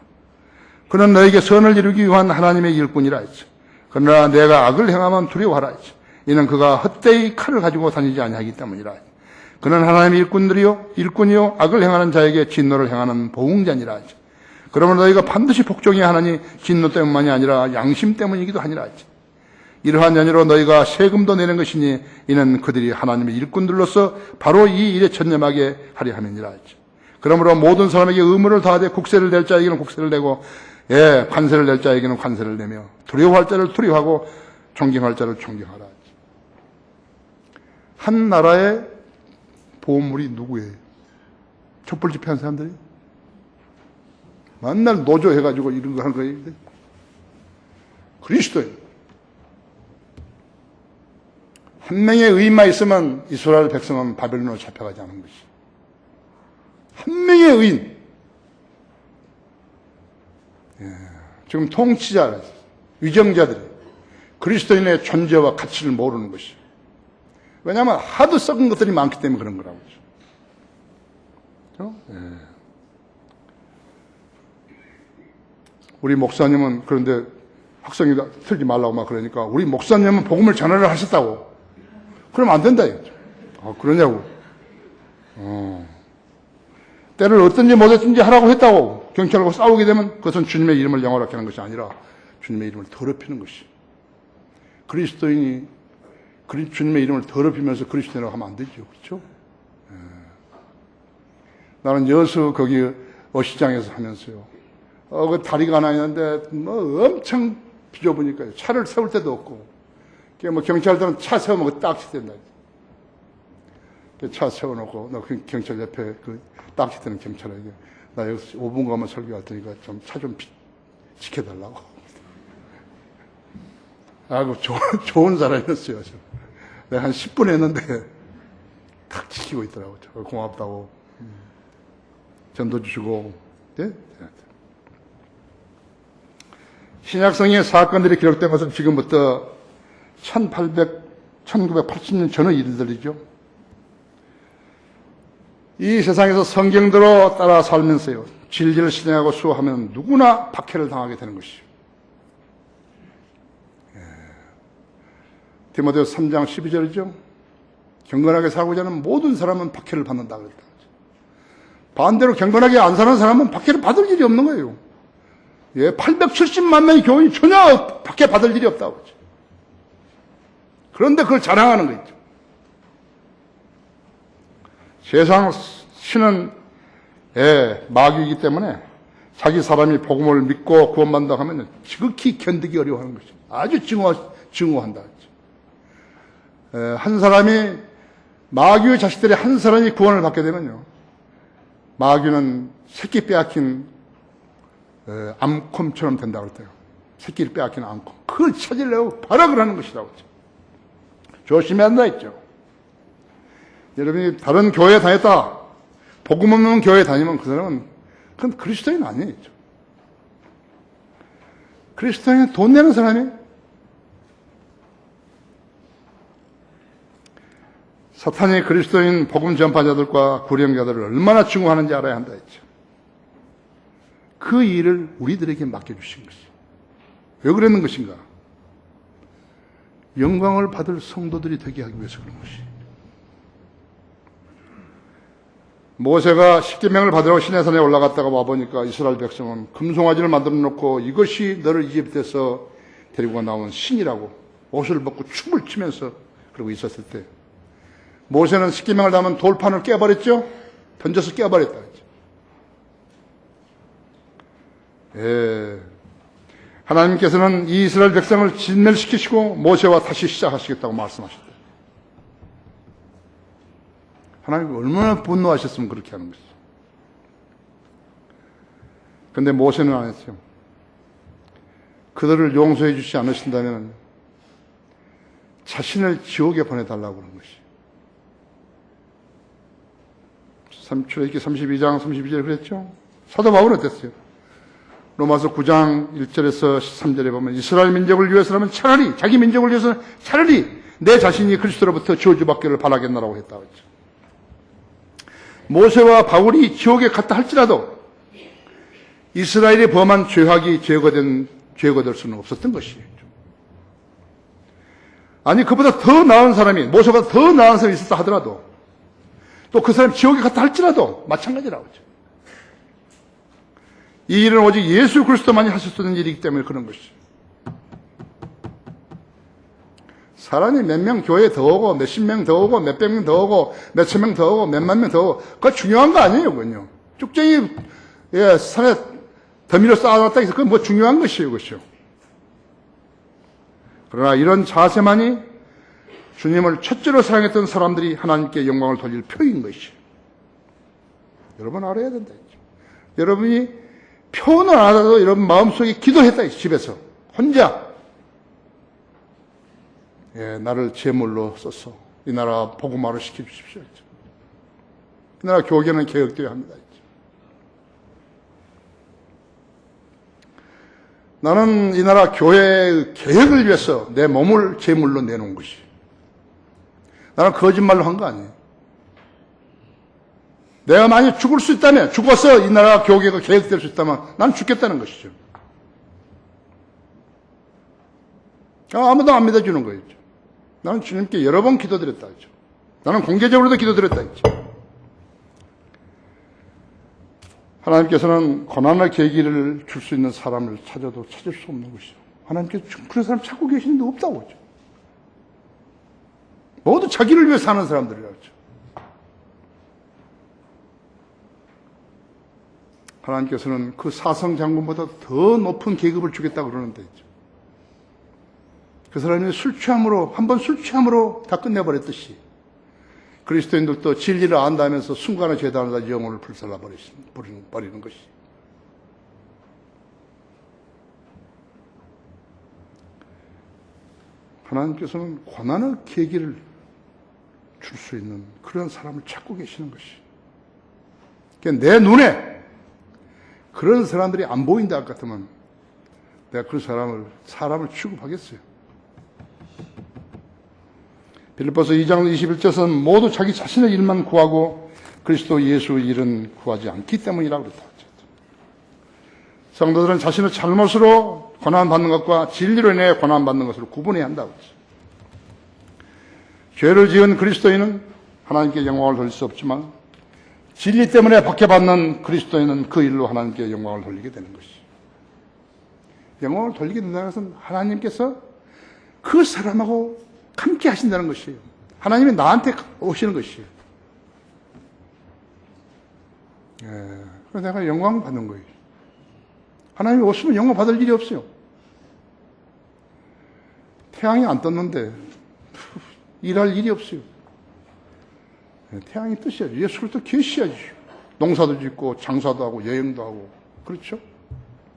그는 너에게 선을 이루기 위한 하나님의 일꾼이라 했지. 그러나 내가 악을 행하면 두려워하라 했지. 이는 그가 헛되이 칼을 가지고 다니지 아니하기 때문이라. 그는 하나님의 일꾼이요 악을 행하는 자에게 진노를 행하는 보응자니라 했지. 그러면 너희가 반드시 복종해야 하나니 진노 때문만이 아니라 양심 때문이기도 하니라 했지. 이러한 연유로 너희가 세금도 내는 것이니 이는 그들이 하나님의 일꾼들로서 바로 이 일에 전념하게 하려 함이니라 했지. 그러므로 모든 사람에게 의무를 다하되 국세를 낼 자에게는 국세를 내고 관세를 낼 자에게는 관세를 내며 두려워할 자를 두려워하고 존경할 자를 존경하라 했지. 한 나라의 보물이 누구예요? 촛불 집회한 사람들이? 맨날 노조 해가지고 이런 거 하는 거예요. 그리스도인. 한 명의 의인만 있으면 이스라엘 백성은 바벨론으로 잡혀가지 않은 것이. 한 명의 의인. 지금 통치자, 위정자들이 그리스도인의 존재와 가치를 모르는 것이. 왜냐하면 하도 썩은 것들이 많기 때문에 그런 거라고. 그렇죠? 우리 목사님은 그런데 학생이 틀지 말라고 막 그러니까 우리 목사님은 복음을 전하려 하셨다고. 그럼 안 된다 이거죠. 그러냐고. 때를 어떤지 못했든지 하라고 했다고 경찰하고 싸우게 되면 그것은 주님의 이름을 영화롭게 하는 것이 아니라 주님의 이름을 더럽히는 것이. 그리스도인이 주님의 이름을 더럽히면서 그리스도인이라고 하면 안 되죠. 그렇죠? 나는 여수 거기 어시장에서 하면서요. 그 다리가 하나 있는데 뭐 엄청 비좁으니까요. 차를 세울 데도 없고. 뭐 경찰들은 차 세우면 그 딱지 된다. 차 세워놓고 나 그 경찰 옆에 그 딱지 되는 경찰에게 나 여기서 5분 가면 설교할 테니까 좀 차 좀 지켜달라고. 아이고 좋은 사람이었어요. 내가 한 10분 했는데 탁 지키고 있더라고요. 고맙다고 전도 주시고. 네? 신약성의 사건들이 기록된 것은 지금부터 1980년 전의 일들이죠. 이 세상에서 성경대로 따라 살면서요, 진리를 실행하고 수호하면 누구나 박해를 당하게 되는 것이죠. 디모데후서 3장 12절이죠. 경건하게 살고자 하는 모든 사람은 박해를 받는다 그랬다. 반대로 경건하게 안 사는 사람은 박해를 받을 일이 없는 거예요. 870만 명의 교인이 전혀 박해 받을 일이 없다고 그러죠. 그런데 그걸 자랑하는 거 있죠. 세상 신은 마귀이기 때문에 자기 사람이 복음을 믿고 구원받는다고 하면 지극히 견디기 어려워하는 것이죠. 아주 증오한다. 한 사람이 마귀의 자식들의 한 사람이 구원을 받게 되면요, 마귀는 새끼 빼앗긴 암콤처럼 된다고 그랬대요. 새끼를 빼앗긴 암콤. 그걸 찾으려고 발악을 하는 것이라고 했죠. 조심해야 한다 했죠. 여러분이 다른 교회에 다녔다, 복음 없는 교회에 다니면 그 사람은 그건 그리스도인 아니에요. 그리스도인은 돈 내는 사람이에요. 사탄이 그리스도인 복음 전파자들과 구령자들을 얼마나 증오하는지 알아야 한다 했죠. 그 일을 우리들에게 맡겨주신 것이죠. 왜 그랬는 것인가? 영광을 받을 성도들이 되게 하기 위해서 그런 것이죠. 모세가 십계명을 받으러 시내산에 올라갔다가 와보니까 이스라엘 백성은 금송아지를 만들어 놓고 이것이 너를 이집트에서 데리고 나온 신이라고 옷을 벗고 춤을 추면서 그러고 있었을 때, 모세는 십계명을 담은 돌판을 깨버렸죠. 던져서 깨버렸다. 하나님께서는 이 이스라엘 백성을 진멸시키시고 모세와 다시 시작하시겠다고 말씀하셨다. 하나님 얼마나 분노하셨으면 그렇게 하는 것이죠. 근데 모세는 안 했어요. 그들을 용서해 주지 않으신다면 자신을 지옥에 보내달라고 그런 것이. 출애굽기 32장 32절에 그랬죠. 사도 바울은 어땠어요? 로마서 9장 1절에서 13절에 보면 이스라엘 민족을 위해서라면 차라리, 자기 민족을 위해서는 차라리 내 자신이 그리스도로부터 저주받기를 바라겠나라고 했다고 했죠. 모세와 바울이 지옥에 갔다 할지라도 이스라엘이 범한 죄악이 제거될 수는 없었던 것이에요. 아니, 그보다 더 나은 사람이, 모세보다 더 나은 사람이 있었다 하더라도 또 그 사람이 지옥에 갔다 할지라도 마찬가지라고 하죠. 이 일은 오직 예수 그리스도만이 하실 수 있는 일이기 때문에 그런 것이죠. 사람이 몇 명 교회에 더 오고 몇십 명 더 오고 몇백 명 더 오고 몇천 명 더 오고 몇만 명 더 오고 그거 중요한 거 아니에요. 그건요. 쭉쟁이 산에 더미로 쌓아놨다 해서 그건 뭐 중요한 것이에요. 그것이요. 그러나 이런 자세만이 주님을 첫째로 사랑했던 사람들이 하나님께 영광을 돌릴 표인 것이에요. 여러분 알아야 된다. 여러분이 표현을 안 하더라도 여러분 마음속에 기도했다. 집에서 혼자 나를 제물로 써서 이 나라 복음화를 시켜주십시오. 이 나라 교계는 개혁되어야 합니다. 나는 이 나라 교회의 개혁을 위해서 내 몸을 제물로 내놓은 것이. 나는 거짓말로 한 거 아니에요. 내가 만약 죽을 수 있다면, 죽어서 이 나라 교계가 개혁될 수 있다면 나는 죽겠다는 것이죠. 아무도 안 믿어주는 거예요. 나는 주님께 여러 번 기도드렸다 했죠. 나는 공개적으로도 기도드렸다 했죠. 하나님께서는 고난의 계기를 줄 수 있는 사람을 찾아도 찾을 수 없는 것이죠. 하나님께서 그런 사람 찾고 계시는데 없다고 하죠. 모두 자기를 위해 사는 사람들이라고 하죠. 하나님께서는 그 사성 장군보다 더 높은 계급을 주겠다고 그러는데 있죠. 그 사람이 술 취함으로, 한번 술 취함으로 다 끝내버렸듯이 그리스도인들도 진리를 안다면서 순간의 죄단을 영혼을 불살라 버리는 것이. 하나님께서는 고난의 계기를 줄 수 있는 그런 사람을 찾고 계시는 것이. 그러니까 내 눈에 그런 사람들이 안 보인다 같으면 내가 그 사람을 취급하겠어요. 빌립보서 2장 21절에서는 모두 자기 자신의 일만 구하고 그리스도 예수 일은 구하지 않기 때문이라고 그랬다. 성도들은 자신의 잘못으로 고난받는 것과 진리로 인해 고난받는 것을 구분해야 한다고 했죠. 죄를 지은 그리스도인은 하나님께 영광을 돌릴 수 없지만 진리 때문에 박해받는 그리스도인은 그 일로 하나님께 영광을 돌리게 되는 것이죠. 영광을 돌리게 된다는 것은 하나님께서 그 사람하고 함께 하신다는 것이에요. 하나님이 나한테 오시는 것이에요. 그래서 내가 영광 받는 거예요. 하나님이 없으면 영광 받을 일이 없어요. 태양이 안 떴는데 일할 일이 없어요. 태양이 뜨셔야죠. 예수 그리스도 계셔야죠. 농사도 짓고 장사도 하고 여행도 하고 그렇죠?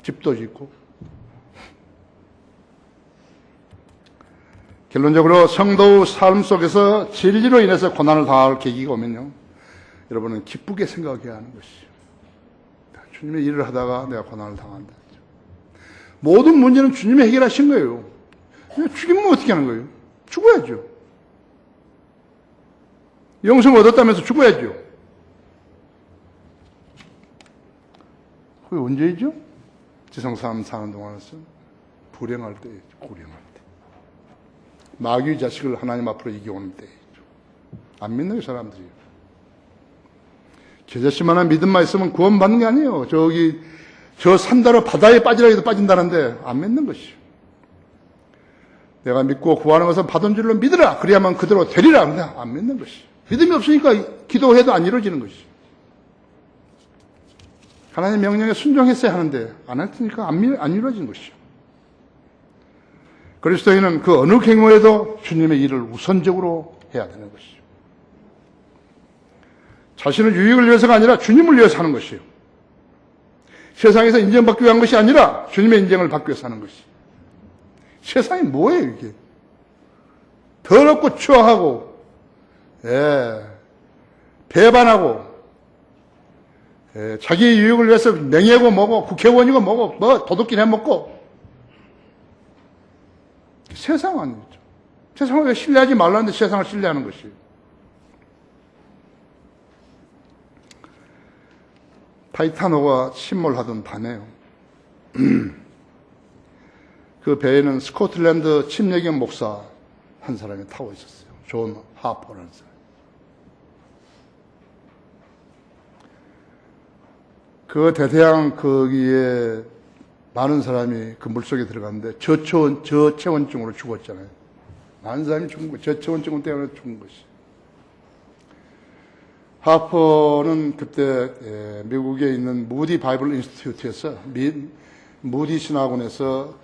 집도 짓고. 결론적으로 성도의 삶 속에서 진리로 인해서 고난을 당할 계기가 오면요, 여러분은 기쁘게 생각해야 하는 것이죠. 주님의 일을 하다가 내가 고난을 당한다. 모든 문제는 주님이 해결하신 거예요. 죽이면 어떻게 하는 거예요? 죽어야죠. 영생을 얻었다면서 죽어야죠. 그게 언제이죠? 지성삶 사는 동안에서 불행할 때예요. 고령할 때. 마귀의 자식을 하나님 앞으로 이겨오는 때예요. 안 믿는 사람들이에요. 제 자신만한 믿음만 있으면 구원받는 게 아니에요. 저 산다로 바다에 빠지라 해도 빠진다는데 안 믿는 것이죠. 내가 믿고 구하는 것은 받은 줄로 믿으라. 그래야만 그대로 되리라. 근데 안 믿는 것이죠. 믿음이 없으니까 기도해도 안 이루어지는 것이죠. 하나님의 명령에 순종했어야 하는데 안 했으니까 안 이루어진 것이죠. 그리스도인은 그 어느 경우에도 주님의 일을 우선적으로 해야 되는 것이죠. 자신의 유익을 위해서가 아니라 주님을 위해서 하는 것이에요. 세상에서 인정받기 위한 것이 아니라 주님의 인정을 받기 위해서 사는 것이. 세상이 뭐예요, 이게? 더럽고 추악하고, 배반하고, 자기 유익을 위해서 명예고 뭐고, 국회의원이고 뭐고, 뭐 도둑질 해먹고. 세상 아니죠. 세상을 왜 신뢰하지 말라는데 세상을 신뢰하는 것이에요. 타이타노가 침몰하던 밤에요. 그 배에는 스코틀랜드 침례경 목사 한 사람이 타고 있었어요. 존 하퍼라는 사람. 그 대서양 거기에 많은 사람이 그 물속에 들어갔는데 저체온증으로 죽었잖아요. 많은 사람이 죽은 거예요. 저체온증 때문에 죽은 것이. 하퍼는 그때 미국에 있는 무디 바이블 인스티튜트에서 무디 신학원에서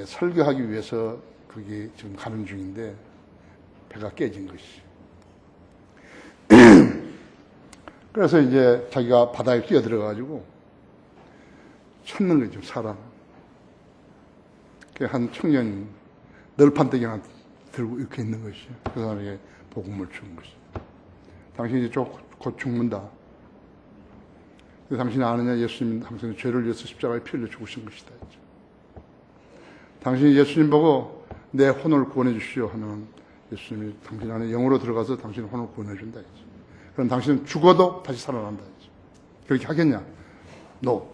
설교하기 위해서 거기 지금 가는 중인데 배가 깨진 것이. 그래서 이제 자기가 바다에 뛰어들어가지고 찾는 거죠, 사람. 한 청년이 널판대기 하나 들고 이렇게 있는 것이. 그 사람에게 복음을 준 것이. 당신이 곧 죽는다. 당신이 아느냐? 예수님 당신의 죄를 위해서 십자가에 피 흘려 죽으신 것이다. 당신이 예수님 보고 내 혼을 구원해 주시오 하면 예수님이 당신 안에 영으로 들어가서 당신의 혼을 구원해 준다. 그럼 당신은 죽어도 다시 살아난다. 그렇게 하겠냐? No.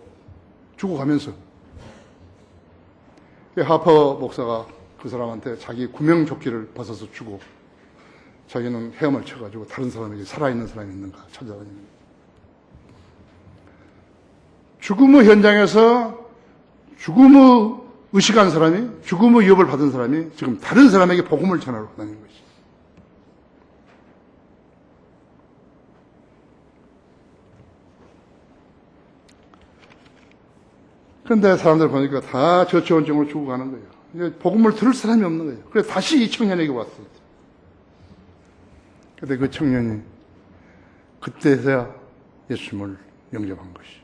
죽어가면서. 하퍼 목사가 그 사람한테 자기 구명조끼를 벗어서 주고 자기는 헤엄을 쳐가지고 다른 사람에게 살아있는 사람이 있는가 찾아다니는 거예요. 죽음의 현장에서 죽음의 의식한 사람이, 죽음의 위협을 받은 사람이 지금 다른 사람에게 복음을 전하러 다니는 것이. 그런데 사람들 보니까 다 저체온증으로 죽어가는 거예요. 이제 복음을 들을 사람이 없는 거예요. 그래서 다시 이 청년에게 왔어요. 그런데 그 청년이 그때서야 예수님을 영접한 것이.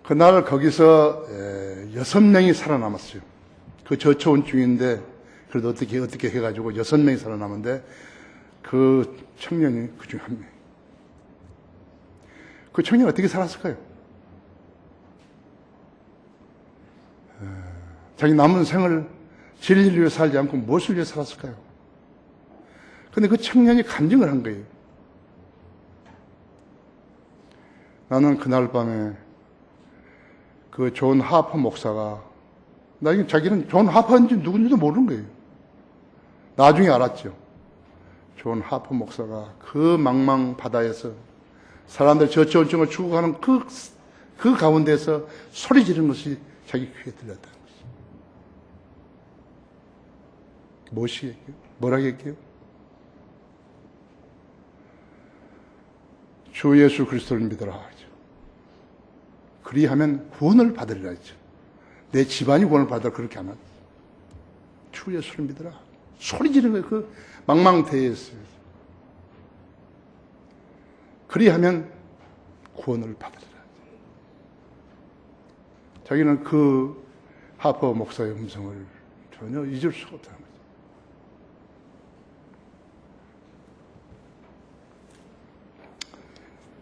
그날 거기서 6명이 살아남았어요. 그 저체온증인데 그래도 어떻게 해가지고 6명이 살아남았는데 그 청년이 그 중에 한 명. 그 청년이 어떻게 살았을까요? 자기 남은 생을 진리를 위해 살지 않고 무엇을 위해 살았을까요? 그런데 그 청년이 간증을 한 거예요. 나는 그날 밤에 그 존 하퍼 목사가, 자기는 존 하퍼인지 누군지도 모르는 거예요. 나중에 알았죠. 존 하퍼 목사가 그 망망 바다에서 사람들 저체온증을 죽어가는 그 가운데서 소리 지르는 것이 자기 귀에 들렸다는 것이. 무엇이겠게요? 뭐라겠게요? 주 예수 그리스도를 믿으라 하죠. 그리하면 구원을 받으리라 했죠. 내 집안이 구원을 받으라 그렇게 하면 주 예수를 믿으라. 소리 지르는 거예요. 그 망망대해에서. 그리하면 구원을 받으리라. 자기는 그 하퍼 목사의 음성을 전혀 잊을 수가 없다는 거죠.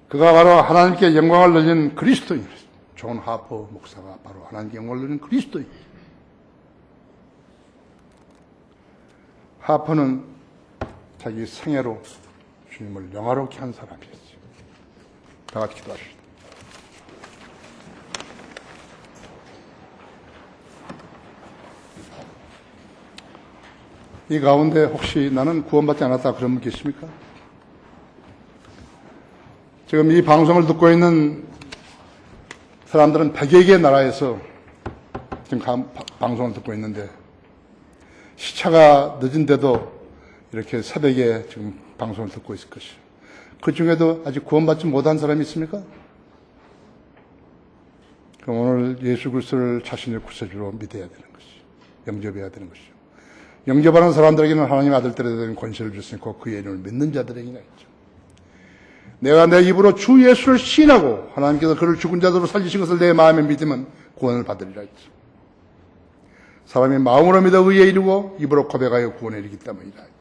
그가 바로 하나님께 영광을 돌린 그리스도인이었어요. 존 하퍼 목사가 바로 하나님께 영광을 돌린 그리스도인. 하퍼는 자기 생애로 주님을 영화롭게 한 사람이었어요. 다 같이 기도하십시다. 이 가운데 혹시 나는 구원받지 않았다 그런 분 계십니까? 지금 이 방송을 듣고 있는 사람들은 100여 개의 나라에서 지금 방송을 듣고 있는데 시차가 늦은데도 이렇게 새벽에 지금 방송을 듣고 있을 것이에요. 그 중에도 아직 구원받지 못한 사람이 있습니까? 그럼 오늘 예수 그리스도를 자신의 구세주로 믿어야 되는 것이죠. 영접해야 되는 것이죠. 영접하는 사람들에게는 하나님의 아들들에 대한 권세를 주셨으니까 그의 이름을 믿는 자들에게나 있죠. 내가 내 입으로 주 예수를 시인하고 하나님께서 그를 죽은 자들로 살리신 것을 내 마음에 믿으면 구원을 받으리라 했죠. 사람이 마음으로 믿어 의에 이르고 입으로 고백하여 구원에 이르기 때문이라 했죠.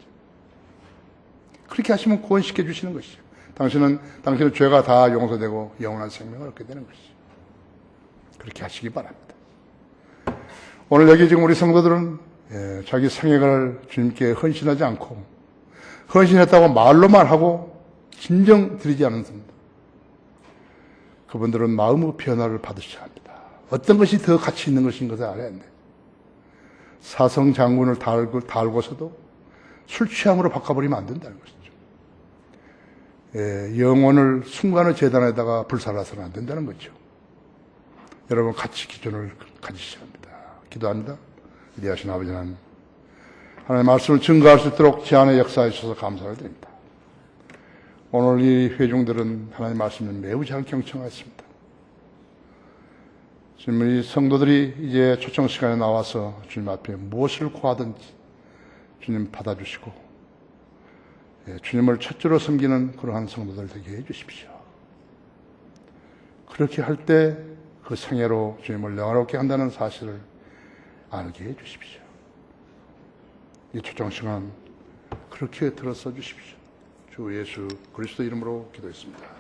그렇게 하시면 구원시켜 주시는 것이죠. 당신의 죄가 다 용서되고 영원한 생명을 얻게 되는 것이죠. 그렇게 하시기 바랍니다. 오늘 여기 지금 우리 성도들은 자기 생애를 주님께 헌신하지 않고 헌신했다고 말로만 하고 진정 드리지 않은 성도, 그분들은 마음의 변화를 받으셔야 합니다. 어떤 것이 더 가치 있는 것인 것을 알아야 합니다. 사성 장군을 달고서도 술 취함으로 바꿔버리면 안 된다는 것이죠. 영혼을 순간의 재단에다가 불살라서는 안 된다는 거죠. 여러분 가치 기준을 가지셔야 합니다. 기도합니다. 위대하신 아버지 하나님, 하나님의 말씀을 증거할 수 있도록 제 안에 역사해 주셔서 감사를 드립니다. 오늘 이 회중들은 하나님의 말씀을 매우 잘 경청했습니다. 지금 이 성도들이 이제 초청 시간에 나와서 주님 앞에 무엇을 구하든지 주님 받아주시고 주님을 첫째로 섬기는 그러한 성도들 되게 해 주십시오. 그렇게 할 때 그 생애로 주님을 영화롭게 한다는 사실을 알게 해 주십시오. 이 초청 시간 그렇게 들어서 주십시오. 주 예수 그리스도 이름으로 기도했습니다.